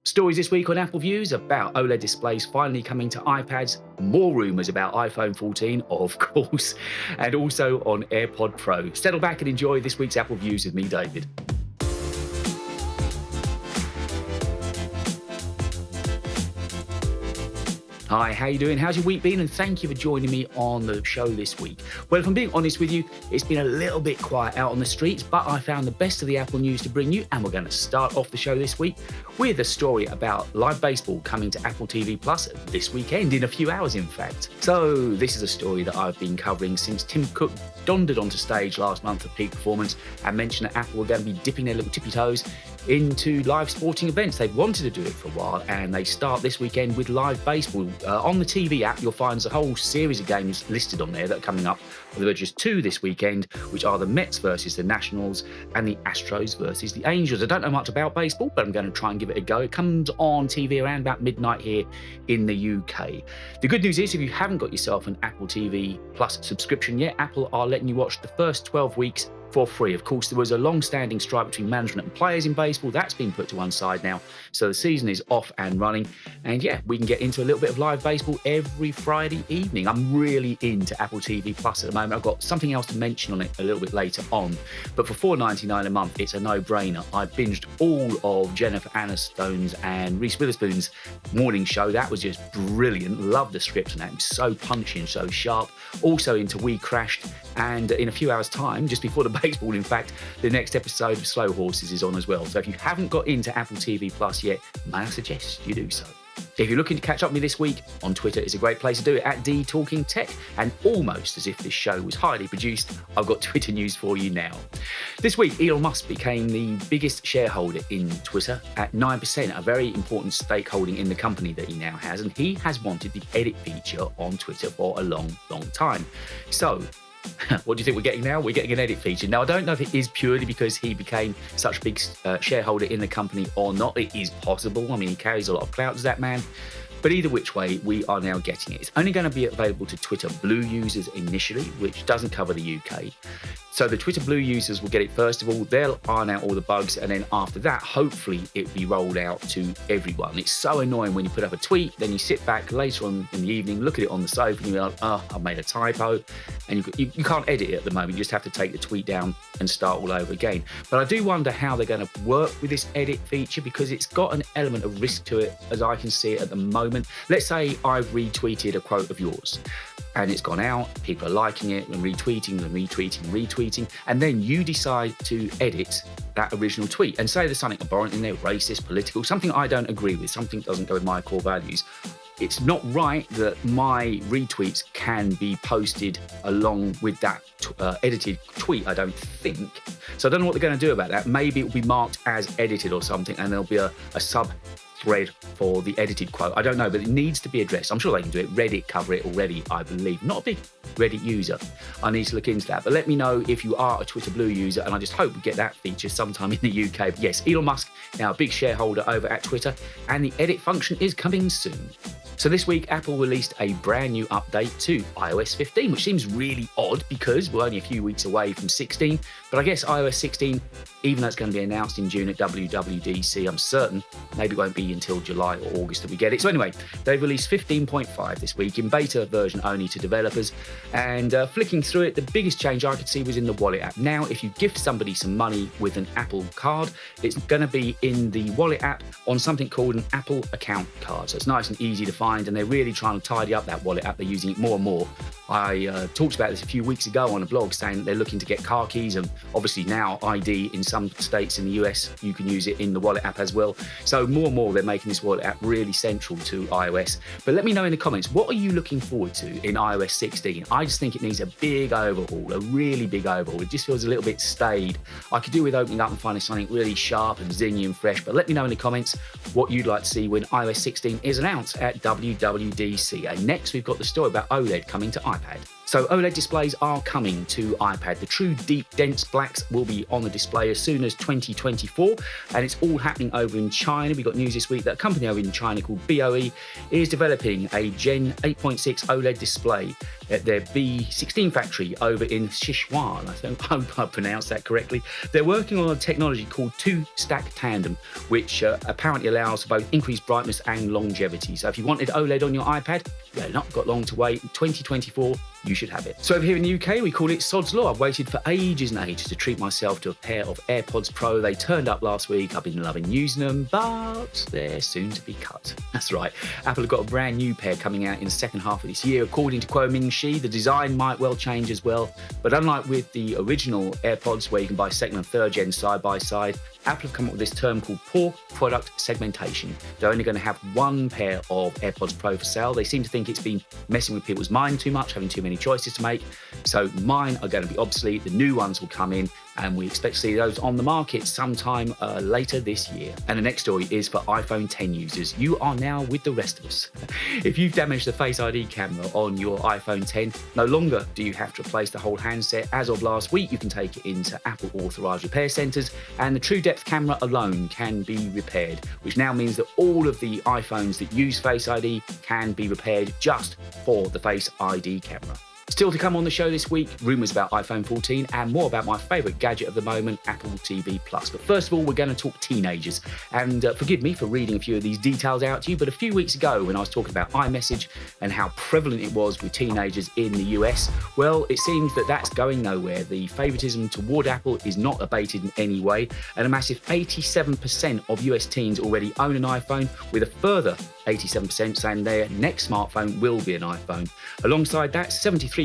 Stories this week on Apple Views about OLED displays finally coming to iPads, more rumours about iPhone 14, of course, and also on AirPod Pro. Settle back and enjoy this week's Apple Views with me, David. Hi, how you doing? How's your week been? And thank you for joining me on the show this week. Well, if I'm being honest with you, it's been a little bit quiet out on the streets, but I found the best of the Apple news to bring you, and we're going to start off the show this week with a story about live baseball coming to Apple TV Plus this weekend, in a few hours, in fact. So this is a story that I've been covering since Tim Cook donned onto stage last month at Peak Performance and mentioned that Apple were going to be dipping their little tippy toes into live sporting events. They've wanted to do it for a while, and they start this weekend with live baseball. On the TV app, you'll find there's a whole series of games listed on there that are coming up. There are just two this weekend, which are the Mets versus the Nationals and the Astros versus the Angels. I don't know much about baseball, but I'm going to try and give it a go. It comes on TV around about midnight here in the UK. The good news is, if you haven't got yourself an Apple TV Plus subscription yet, Apple are letting you watch the first 12 weeks for free. Of course, there was a long-standing strike between management and players in baseball. That's been put to one side now. So the season is off and running. And yeah, we can get into a little bit of live baseball every Friday evening. I'm really into Apple TV Plus at the moment. I've got something else to mention on it a little bit later on. But for $4.99 a month, it's a no-brainer. I binged all of Jennifer Aniston's and Reese Witherspoon's morning show. That was just brilliant. Love the script and that. It was so punchy and so sharp. Also into We Crashed. And in a few hours' time, just before the baseball, in fact, the next episode of Slow Horses is on as well. So if you haven't got into Apple TV Plus yet, may I suggest you do so. If you're looking to catch up with me this week, on Twitter is a great place to do it, at @DTalkingTech. And almost as if this show was highly produced, I've got Twitter news for you now. This week, Elon Musk became the biggest shareholder in Twitter at 9%, a very important stakeholding in the company that he now has. And he has wanted the edit feature on Twitter for a long, long time. So what do you think we're getting now? We're getting an edit feature. Now, I don't know if it is purely because he became such a big shareholder in the company or not. It is possible. I mean, he carries a lot of clout, does that man? But either which way, we are now getting it. It's only going to be available to Twitter Blue users initially, which doesn't cover the UK. So the Twitter Blue users will get it first of all. They'll iron out all the bugs, and then after that, hopefully it'll be rolled out to everyone. It's so annoying when you put up a tweet, then you sit back later on in the evening, look at it on the sofa, and you're like, oh, I made a typo. And you can't edit it at the moment. You just have to take the tweet down and start all over again. But I do wonder how they're going to work with this edit feature, because it's got an element of risk to it as I can see it at the moment. Let's say I've retweeted a quote of yours, and it's gone out, people are liking it and retweeting and retweeting and retweeting, and then you decide to edit that original tweet and say there's something abhorrent in there, racist, political, something I don't agree with, something that doesn't go with my core values. It's not right that my retweets can be posted along with that edited tweet, I don't think. So I don't know what they're going to do about that. Maybe it will be marked as edited or something, and there'll be a sub thread for the edited quote. I don't know, but it needs to be addressed. I'm sure they can do it. Reddit cover it already, I believe. Not a big Reddit user. I need to look into that. But let me know if you are a Twitter Blue user, and I just hope we get that feature sometime in the UK. But yes, Elon Musk, now a big shareholder over at Twitter, and the edit function is coming soon. So this week, Apple released a brand new update to iOS 15, which seems really odd because we're only a few weeks away from 16. But I guess iOS 16, even though it's going to be announced in June at WWDC, I'm certain maybe it won't be until July or August that we get it. So anyway, they've released 15.5 this week in beta version only to developers. And flicking through it, the biggest change I could see was in the Wallet app. Now, if you gift somebody some money with an Apple card, it's going to be in the Wallet app on something called an Apple account card. So it's nice and easy to find, and they're really trying to tidy up that Wallet app. They're using it more and more. I talked about this a few weeks ago on a blog, saying that they're looking to get car keys, and obviously now ID in some states in the US, you can use it in the Wallet app as well. So more and more they're making this Wallet app really central to iOS. But let me know in the comments, what are you looking forward to in iOS 16? I just think it needs a big overhaul, a really big overhaul. It just feels a little bit staid. I could do with opening up and finding something really sharp and zingy and fresh, but let me know in the comments what you'd like to see when iOS 16 is announced at WWDC. And next we've got the story about OLED coming to iPad. So OLED displays are coming to iPad. The true deep, dense blacks will be on the display as soon as 2024, and it's all happening over in China. We got news this week that a company over in China called BOE is developing a Gen 8.6 OLED display at their B16 factory over in Sichuan. I hope I pronounced that correctly. They're working on a technology called two-stack tandem, which apparently allows for both increased brightness and longevity. So if you wanted OLED on your iPad, you've not got long to wait. 2024, you should have it. So over here in the UK, we call it Sod's Law. I've waited for ages and ages to treat myself to a pair of AirPods Pro. They turned up last week. I've been loving using them, but they're soon to be cut. That's right. Apple have got a brand new pair coming out in the second half of this year. According to Kuo Ming-shi, the design might well change as well. But unlike with the original AirPods, where you can buy second and third gen side by side, Apple have come up with this term called poor product segmentation. They're only going to have one pair of AirPods Pro for sale. They seem to think it's been messing with people's mind too much, having too many choices to make. So mine are going to be obsolete. The new ones will come in, and we expect to see those on the market sometime later this year. And the next story is for iPhone 10 users. You are now with the rest of us. If you've damaged the Face ID camera on your iPhone 10, no longer do you have to replace the whole handset. As of last week, you can take it into Apple authorized repair centers, and the true depth camera alone can be repaired, which now means that all of the iPhones that use Face ID can be repaired just for the Face ID camera. Still to come on the show this week, rumours about iPhone 14 and more about my favourite gadget of the moment, Apple TV+. But first of all, we're going to talk teenagers. And forgive me for reading a few of these details out to you, but a few weeks ago when I was talking about iMessage and how prevalent it was with teenagers in the US, well, it seems that that's going nowhere. The favouritism toward Apple is not abated in any way, and a massive 87% of US teens already own an iPhone, with a further 87% saying their next smartphone will be an iPhone. Alongside that, 73%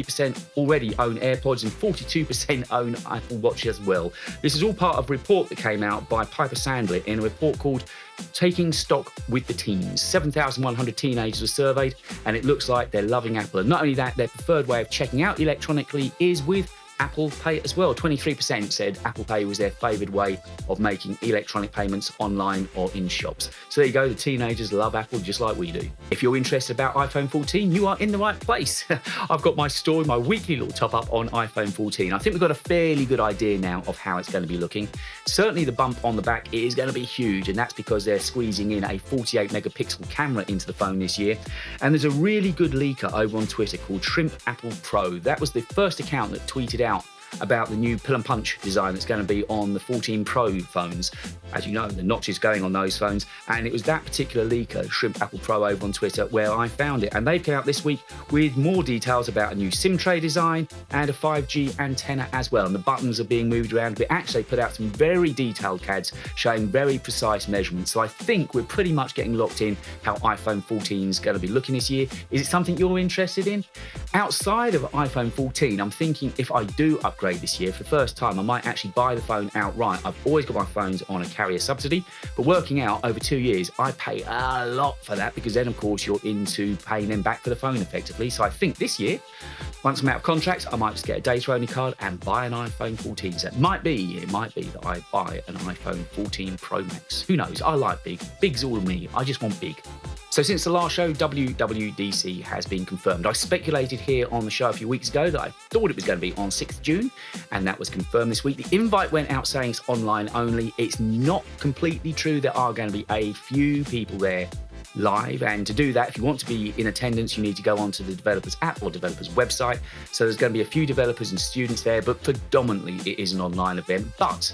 already own AirPods and 42% own Apple Watch as well. This is all part of a report that came out by Piper Sandler in a report called Taking Stock with the Teens. 7,100 teenagers were surveyed, and it looks like they're loving Apple. And not only that, their preferred way of checking out electronically is with Apple Pay as well. 23% said Apple Pay was their favoured way of making electronic payments online or in shops. So there you go, the teenagers love Apple just like we do. If you're interested about iPhone 14, you are in the right place. I've got my story, my weekly little top up on iPhone 14. I think we've got a fairly good idea now of how it's going to be looking. Certainly the bump on the back is going to be huge, and that's because they're squeezing in a 48 megapixel camera into the phone this year. And there's a really good leaker over on Twitter called Shrimp Apple Pro. That was the first account that tweeted out about the new pull and punch design that's going to be on the 14 Pro phones. As you know, the notch is going on those phones, and it was that particular leaker, Shrimp Apple Pro, over on Twitter where I found it. And they've come out this week with more details about a new SIM tray design and a 5G antenna as well. And the buttons are being moved around, but actually put out some very detailed CADs showing very precise measurements. So I think we're pretty much getting locked in how iPhone 14 is going to be looking this year. Is it something you're interested in? Outside of iPhone 14, I'm thinking if I do upgrade this year, for the first time, I might actually buy the phone outright. I've always got my phones on a carrier subsidy, but working out over 2 years, I pay a lot for that, because then, of course, you're into paying them back for the phone effectively. So I think this year, once I'm out of contract, I might just get a data-only card and buy an iPhone 14. So it might be that I buy an iPhone 14 Pro Max. Who knows? I like big. Big's all me. I just want big. So since the last show, WWDC has been confirmed. I speculated here on the show a few weeks ago that I thought it was going to be on 6th June, and that was confirmed this week. The invite went out saying it's online only. It's not completely true. There are going to be a few people there live, and to do that, if you want to be in attendance, you need to go onto the developers app or developers website. So there's going to be a few developers and students there, but predominantly it is an online event. But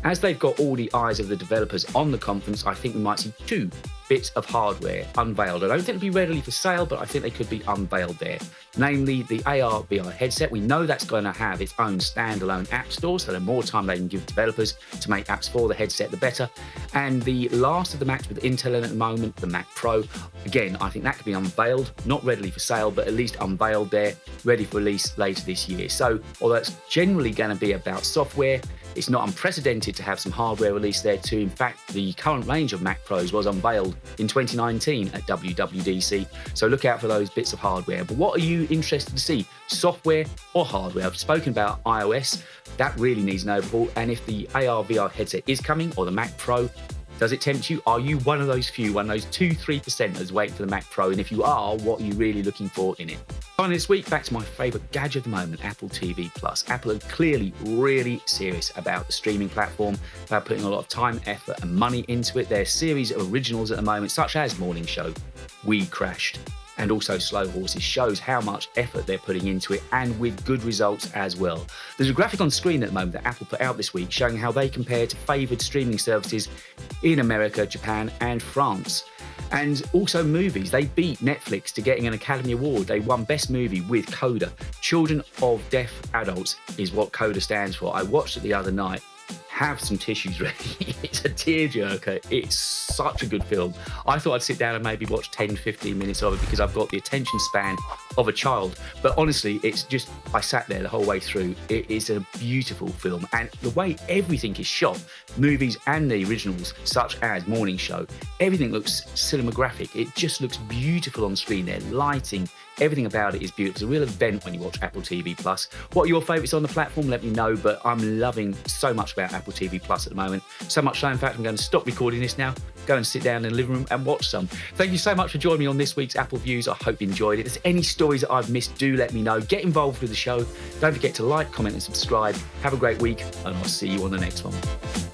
as they've got all the eyes of the developers on the conference, I think we might see two bits of hardware unveiled. I don't think it'll be readily for sale, but I think they could be unveiled there. Namely, the AR/VR headset. We know that's going to have its own standalone app store, so the more time they can give developers to make apps for the headset, the better. And the last of the Macs with Intel in at the moment, the Mac Pro. Again, I think that could be unveiled, not readily for sale, but at least unveiled there, ready for release later this year. So, although it's generally going to be about software, it's not unprecedented to have some hardware released there too. In fact, the current range of Mac Pros was unveiled in 2019 at WWDC, so look out for those bits of hardware. But what are you interested to see, software or hardware? I've spoken about iOS, that really needs an overhaul, and if the AR/VR headset is coming, or the Mac Pro, Does it tempt you? Are you one of those 2-3%ers waiting for the Mac Pro? And if you are, what are you really looking for in it? Finally this week, back to my favourite gadget of the moment, Apple TV+. Apple are clearly really serious about the streaming platform, about putting a lot of time, effort and money into it. Their series of originals at the moment, such as Morning Show, We Crashed, and also Slow Horses, shows how much effort they're putting into it, and with good results as well. There's a graphic on screen at the moment that Apple put out this week showing how they compare to favoured streaming services in America, Japan and France. And also movies. They beat Netflix to getting an Academy Award. They won Best Movie with Coda. Children of Deaf Adults is what Coda stands for. I watched it the other night. Have some tissues ready. It's a tearjerker. It's such a good film. I thought I'd sit down and maybe watch 10-15 minutes of it because I've got the attention span of a child. But honestly, it's just, I sat there the whole way through. It is a beautiful film. And the way everything is shot, movies and the originals, such as Morning Show, everything looks cinematographic. It just looks beautiful on screen there. Lighting, everything about it is beautiful. It's a real event when you watch Apple TV+. What are your favourites on the platform? Let me know, but I'm loving so much about Apple TV+ at the moment. So much so, in fact, I'm going to stop recording this now, go and sit down in the living room and watch some. Thank you so much for joining me on this week's Apple Views. I hope you enjoyed it. If there's any stories that I've missed, do let me know. Get involved with the show. Don't forget to like, comment and subscribe. Have a great week, and I'll see you on the next one.